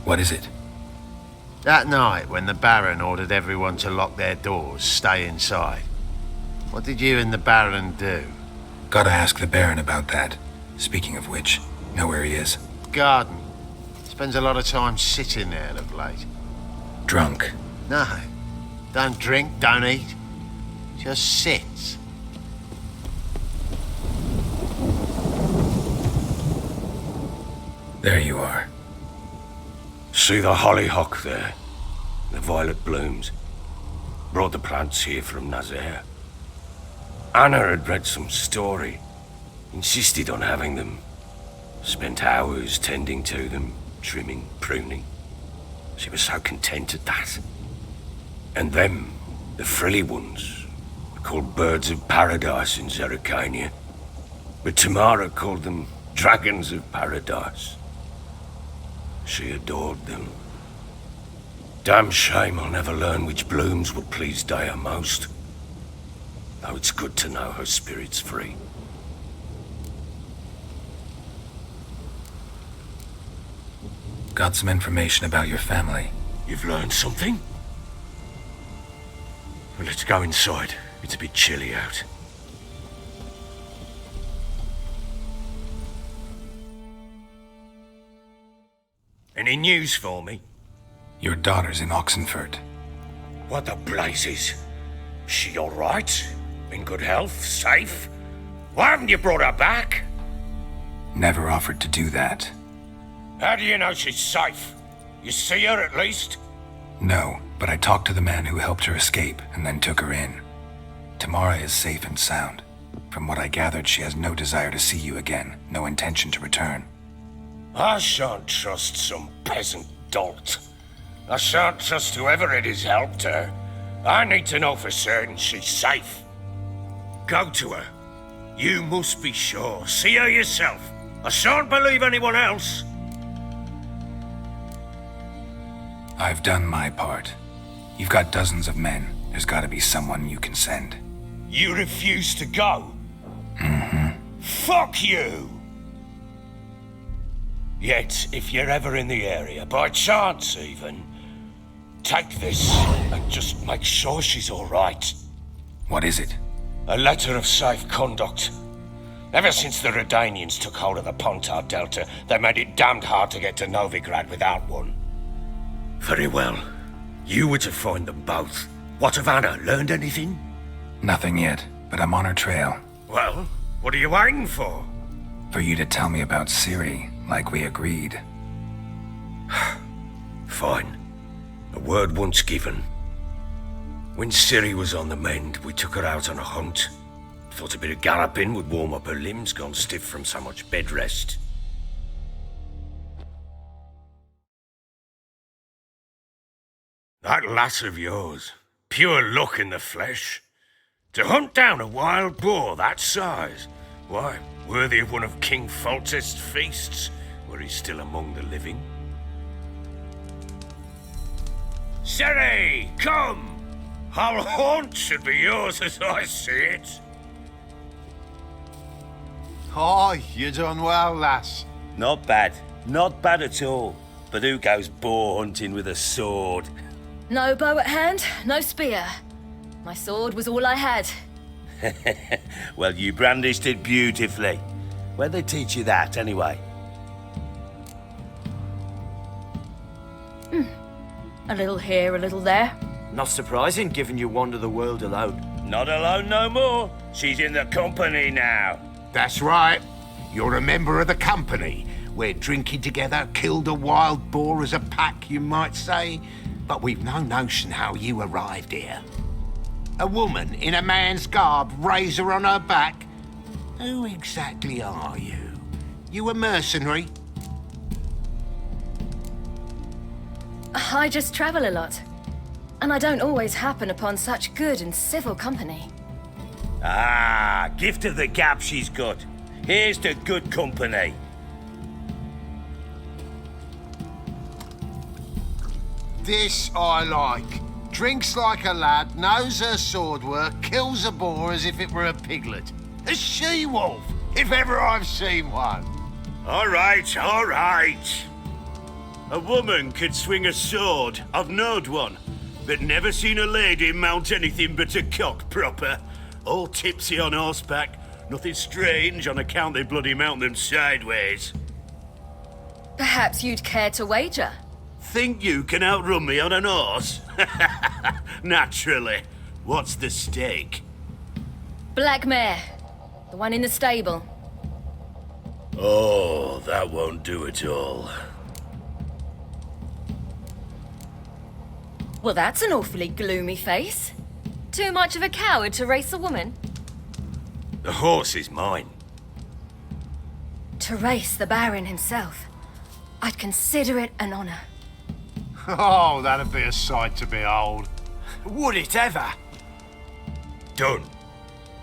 What is it? That night when the Baron ordered everyone to lock their doors, stay inside. What did you and the Baron do? Gotta ask the Baron about that. Speaking of which, know where he is? Garden. Spends a lot of time sitting there of late. Drunk. No. Don't drink, don't eat. Just sits. There you are. See the hollyhock there? The violet blooms. Brought the plants here from Nazaire. Anna had read some story. Insisted on having them. Spent hours tending to them, trimming, pruning. She was so content at that. And them, the frilly ones, were called birds of paradise in Zerrikania. But Tamara called them dragons of paradise. She adored them. Damn shame I'll never learn which blooms would please Dea most. Though it's good to know her spirit's free. Got some information about your family. You've learned something? Well, let's go inside. It's a bit chilly out. Any news for me? Your daughter's in Oxenford. What the blazes? She all right? In good health? Safe? Why haven't you brought her back? Never offered to do that. How do you know she's safe? You see her at least? No, but I talked to the man who helped her escape and then took her in. Tamara is safe and sound. From what I gathered, she has no desire to see you again, no intention to return. I shan't trust some peasant dolt. I shan't trust whoever it is helped her. I need to know for certain she's safe. Go to her. You must be sure. See her yourself. I shan't believe anyone else. I've done my part. You've got dozens of men. There's gotta be someone you can send. You refuse to go? Mm-hmm. Fuck you! Yet, if you're ever in the area, by chance even, take this and just make sure she's all right. What is it? A letter of safe conduct. Ever since the Redanians took hold of the Pontar Delta, they made it damned hard to get to Novigrad without one. Very well. You were to find them both. What of Anna? Learned anything? Nothing yet, but I'm on her trail. Well, what are you waiting for? For you to tell me about Ciri, like we agreed. Fine. A word once given. When Ciri was on the mend, we took her out on a hunt. Thought a bit of galloping would warm up her limbs, gone stiff from so much bed rest. That lass of yours, pure luck in the flesh. To hunt down a wild boar that size, why, worthy of one of King Foltest's feasts, were he still among the living. Ciri, come! Our haunt should be yours as I see it. Oh, you done well, lass. Not bad. Not bad at all. But who goes boar hunting with a sword? No bow at hand, no spear. My sword was all I had. Well, you brandished it beautifully. Where'd they teach you that, anyway? A little here, a little there. Not surprising, given you wander the world alone. Not alone no more. She's in the company now. That's right. You're a member of the company. We're drinking together, killed a wild boar as a pack, you might say. But we've no notion how you arrived here. A woman in a man's garb, razor on her back. Who exactly are you? You a mercenary? I just travel a lot. And I don't always happen upon such good and civil company. Ah, gift of the gab she's got. Here's to good company. This I like. Drinks like a lad, knows her sword work, kills a boar as if it were a piglet. A she-wolf, if ever I've seen one. All right, all right. A woman could swing a sword. I've knowed one. But never seen a lady mount anything but a cock proper. All tipsy on horseback. Nothing strange on account they bloody mount them sideways. Perhaps you'd care to wager? Think you can outrun me on an horse? Naturally. What's the stake? Black mare. The one in the stable. Oh, that won't do at all. Well, that's an awfully gloomy face. Too much of a coward to race a woman? The horse is mine. To race the Baron himself. I'd consider it an honor. Oh, that'd be a sight to behold. Would it ever? Done.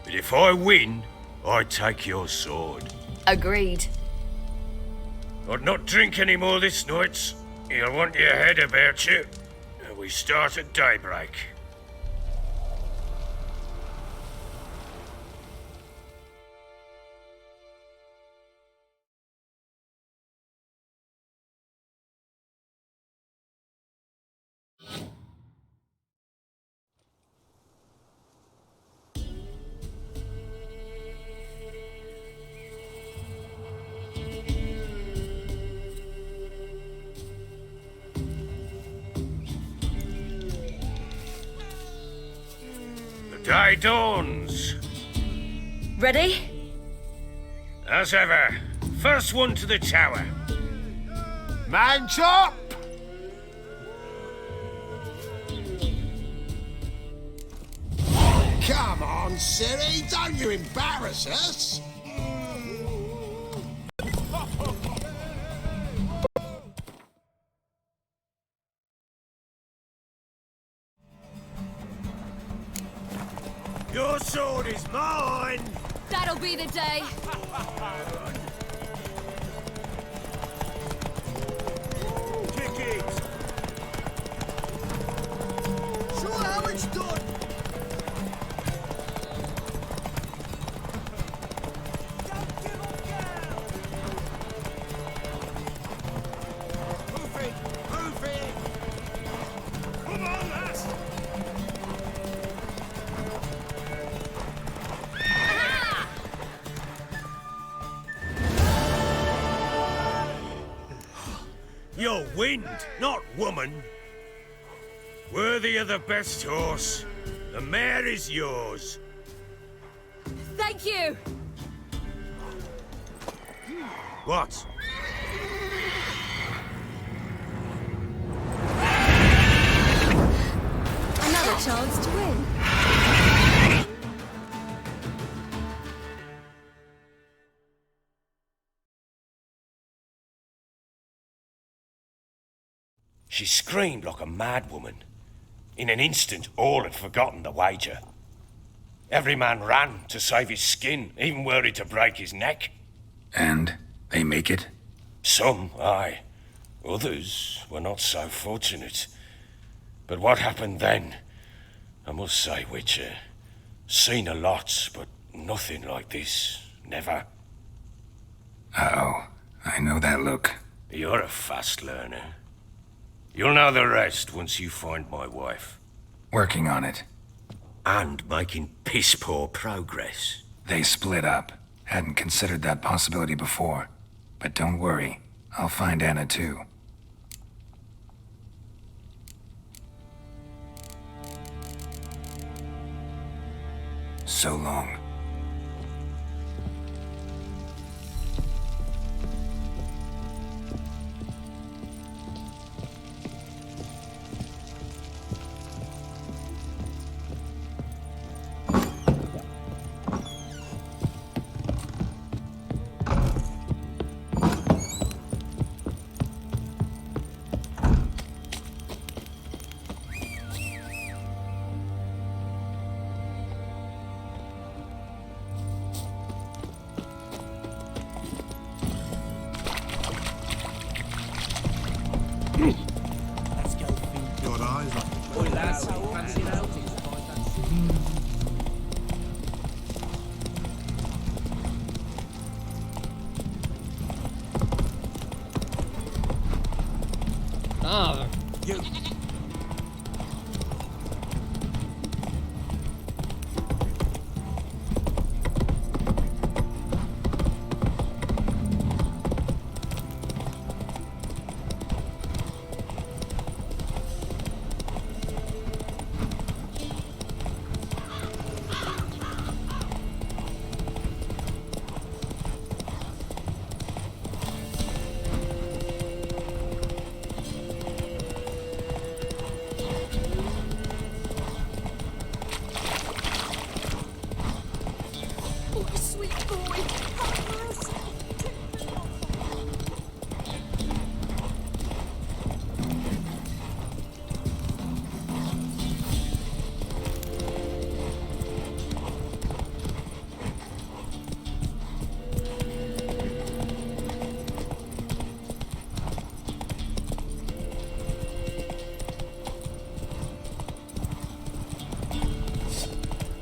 But if I win, I take your sword. Agreed. I'd not drink any more this night. You'll want your head about you. And we start at daybreak. Day dawns. Ready? As ever, first one to the tower. Man chop! Come on, Siri, don't you embarrass us! Your sword is mine! That'll be the day. Kick it! Show how it's done! Move it! Move it! Come on, lass! You're wind, not woman. Worthy of the best horse. The mare is yours. Thank you. What? Another chance to win. She screamed like a mad woman. In an instant, all had forgotten the wager. Every man ran to save his skin, even worried to break his neck. And they make it? Some, aye. Others were not so fortunate. But what happened then? I must say, Witcher, seen a lot, but nothing like this. Never. Uh-oh. I know that look. You're a fast learner. You'll know the rest once you find my wife. Working on it. And making piss-poor progress. They split up. Hadn't considered that possibility before. But don't worry. I'll find Anna too. So long. Got eyes on You.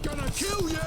Gonna kill you!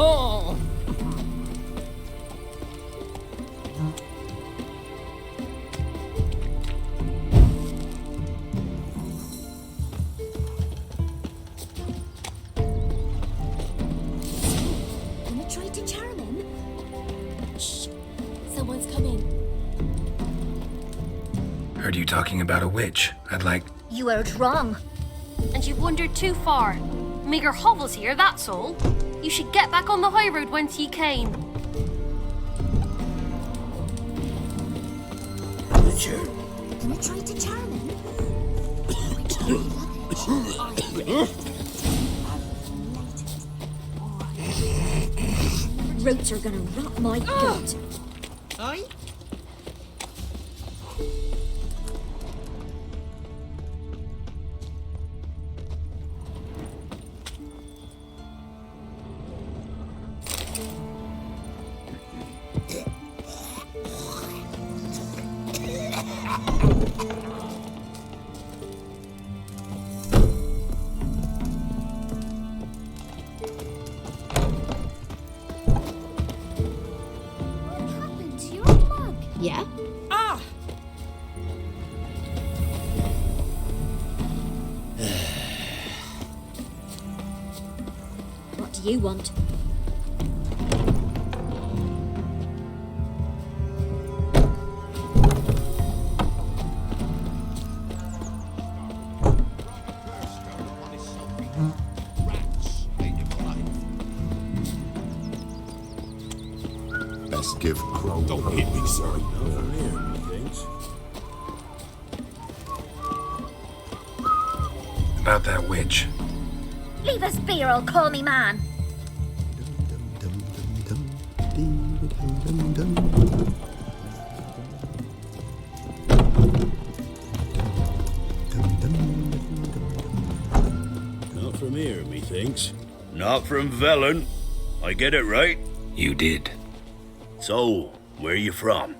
Oh. Gonna try to charm him? Shh. Someone's coming. Heard you talking about a witch. I'd like... You heard wrong. And you wandered too far. Meager hovels here, that's all. You should get back on the high road whence ye came. Richard. Gonna try to charm him? Roats are gonna rot my gut. Aye? Yeah? Ah! What do you want? Best give Crow. Don't hit me, sir. Over here, methinks. About that witch. Leave us be or I'll call me man. Not from here, methinks. Not from Velen. I get it right? You did. So, where you from?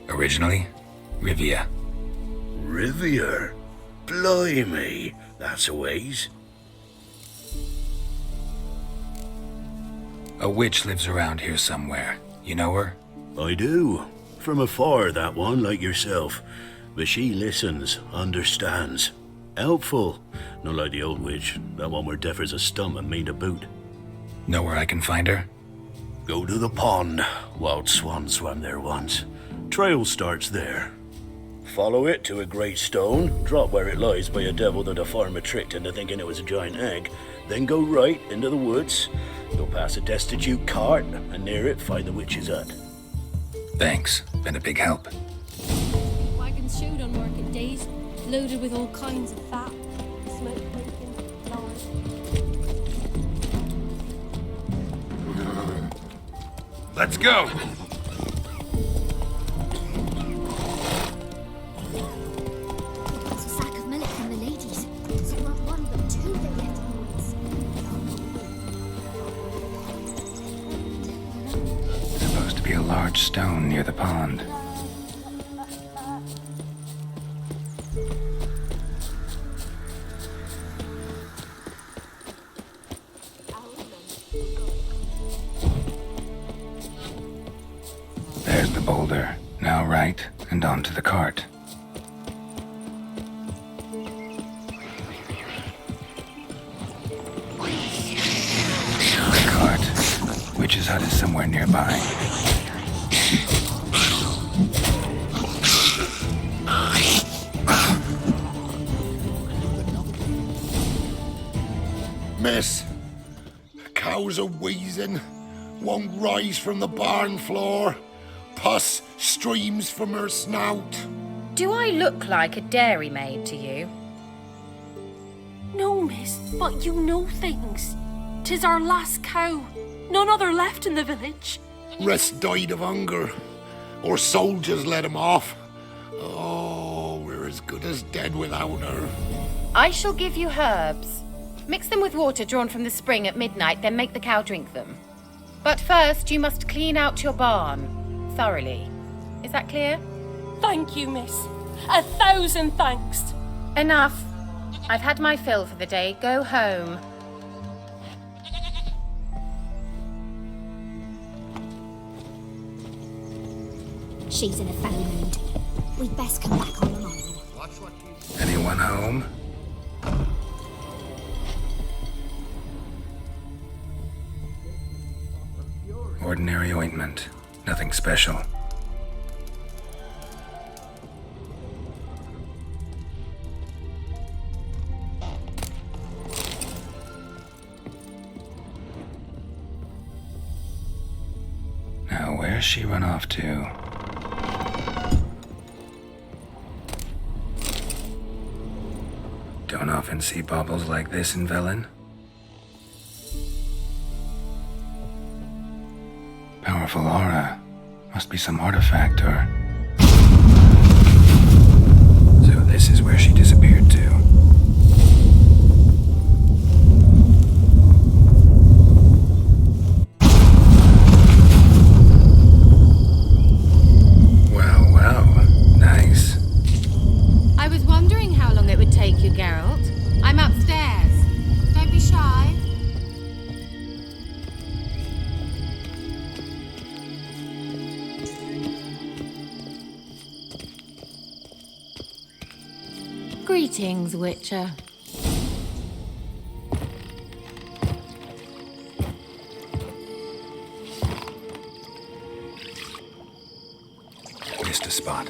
Originally, Rivia. Rivia? Blimey, that's a ways. A witch lives around here somewhere. You know her? I do. From afar, that one, like yourself. But she listens, understands. Helpful. Not like the old witch. That one were deaf as a stump and mean to boot. Know where I can find her? Go to the pond. Wild swan swam there once. Trail starts there. Follow it to a great stone, drop where it lies by a devil that a farmer tricked into thinking it was a giant egg, then go right into the woods. You'll pass a destitute cart, and near it find the witch's hut. Thanks. Been a big help. Wagons showed on market days, loaded with all kinds of fat, smoke, bacon, lard. Let's go! It's a sack of millet from the ladies. So not one but two they left in the woods. Supposed to be a large stone near the pond. There's the boulder. Now right, and onto the cart. The cart. Witch's hut is somewhere nearby. Miss, cows are wheezing, won't rise from the barn floor. Pus streams from her snout. Do I look like a dairymaid to you? No, miss, but you know things. 'Tis our last cow. None other left in the village. Rest died of hunger, or soldiers let him off. Oh, we're as good as dead without her. I shall give you herbs. Mix them with water drawn from the spring at midnight, then make the cow drink them. But first, you must clean out your barn thoroughly. Is that clear? Thank you, miss. 1,000 thanks. Enough. I've had my fill for the day. Go home. She's in a foul mood. We'd best come back on the morrow. Anyone home? Ordinary ointment. Nothing special. Now, where's she run off to? Don't often see baubles like this in Velen. Powerful aura. Must be some artifact or... So this is where she disappeared to. Well, well. Nice. I was wondering how long it would take you, Geralt. I'm upstairs. Don't be shy. Greetings, Witcher. Missed a spot.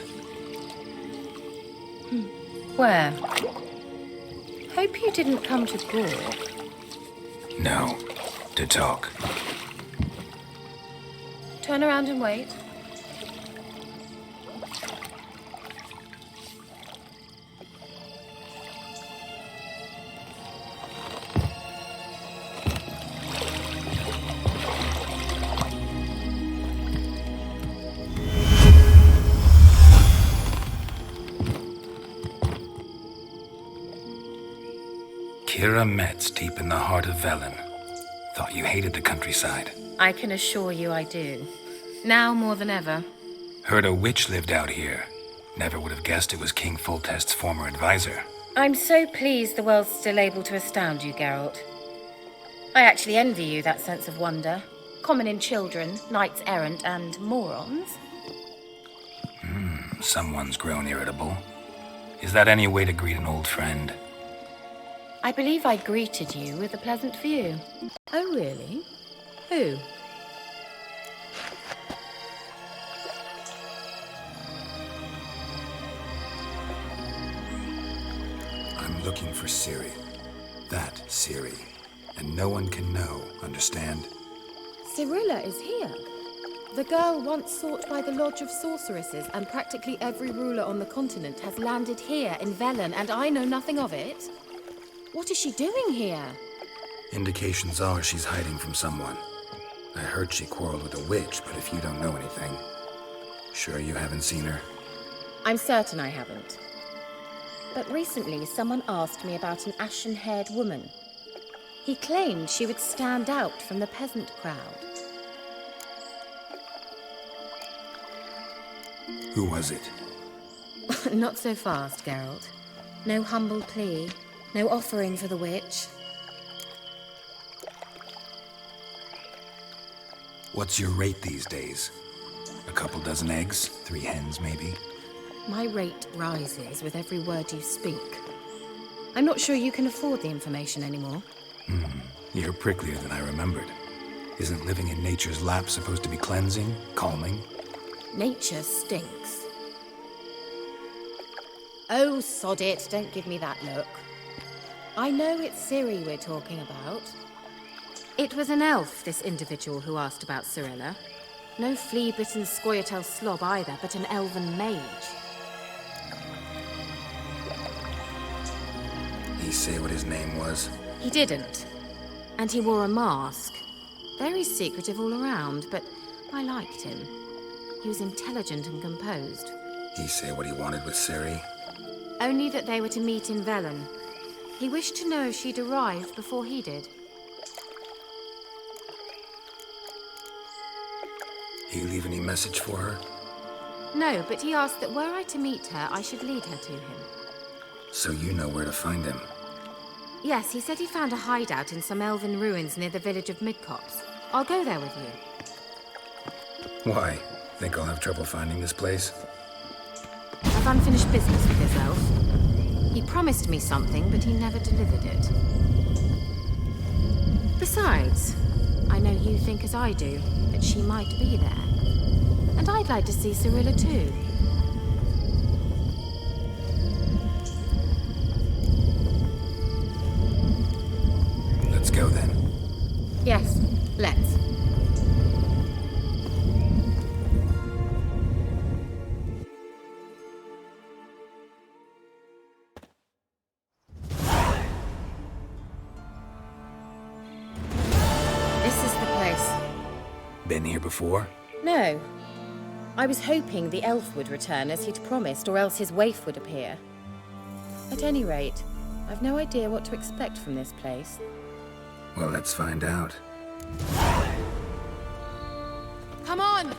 Where? Hope you didn't come to Gore. No. To talk. Turn around and wait. Kira Metz, deep in the heart of Velen. Thought you hated the countryside. I can assure you I do. Now more than ever. Heard a witch lived out here. Never would have guessed it was King Foltest's former advisor. I'm so pleased the world's still able to astound you, Geralt. I actually envy you that sense of wonder. Common in children, knights errant, and morons. Someone's grown irritable. Is that any way to greet an old friend? I believe I greeted you with a pleasant view. Oh, really? Who? I'm looking for Ciri. That Ciri. And no one can know, understand? Cirilla is here. The girl once sought by the Lodge of Sorceresses, and practically every ruler on the continent has landed here in Velen, and I know nothing of it. What is she doing here? Indications are she's hiding from someone. I heard she quarreled with a witch, but if you don't know anything... Sure you haven't seen her? I'm certain I haven't. But recently, someone asked me about an ashen-haired woman. He claimed she would stand out from the peasant crowd. Who was it? Not so fast, Geralt. No humble plea. No offering for the witch. What's your rate these days? A couple dozen eggs? 3 hens, maybe? My rate rises with every word you speak. I'm not sure you can afford the information anymore. You're pricklier than I remembered. Isn't living in nature's lap supposed to be cleansing, calming? Nature stinks. Oh, sod it. Don't give me that look. I know it's Ciri we're talking about. It was an elf, this individual who asked about Cirilla. No flea-bitten Scoia'tael slob either, but an elven mage. He say what his name was? He didn't. And he wore a mask. Very secretive all around, but I liked him. He was intelligent and composed. He say what he wanted with Ciri? Only that they were to meet in Velen. He wished to know if she'd arrived before he did. He leave any message for her? No, but he asked that were I to meet her, I should lead her to him. So you know where to find him? Yes, he said he found a hideout in some elven ruins near the village of Midcopse. I'll go there with you. Why? Think I'll have trouble finding this place? I've unfinished business with this elf. He promised me something, but he never delivered it. Besides, I know you think as I do, that she might be there. And I'd like to see Cyrilla too. Let's go then. Yes, let's. This is the place. Been here before? No. I was hoping the elf would return as he'd promised, or else his waif would appear. At any rate, I've no idea what to expect from this place. Well, let's find out. Come on!